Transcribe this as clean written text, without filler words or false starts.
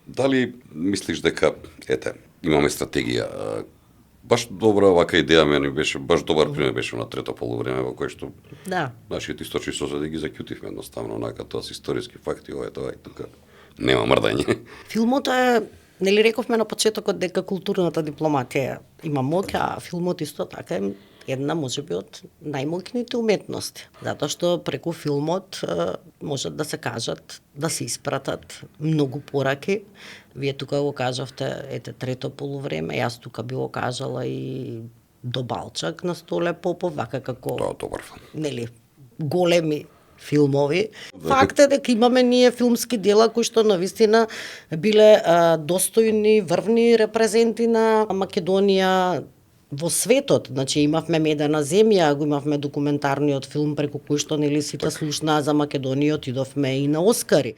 Дали мислиш дека, имаме стратегија, баш добра вака идеја мене беше, баш добар пример беше на трето полувреме во кое што Да. нашите источни соседи ги заќутивме едноставно, онака тоа се историски факти, ова е тоа и тука нема мрдање. Филмот е, нели рековме на почетокот дека културната дипломатија има моќ, а филмот исто така е една можеби од најмоќните уметности, затоа што преку филмот можат да се кажат, да се испратат многу пораки. Вие тука го кажавте, трето полувреме, јас тука би го кажала и До Балчак на Столе Попов, вака како Тоа добар филм. нели големи филмови. Факт е дека имаме ние филмски дела кои што навистина биле достојни, врвни репрезенти на Македонија во светот. Значи имавме Медена земја, го имавме документарниот филм преку кој што нели сите слушнаа за Македонија, отидовме и на Оскари.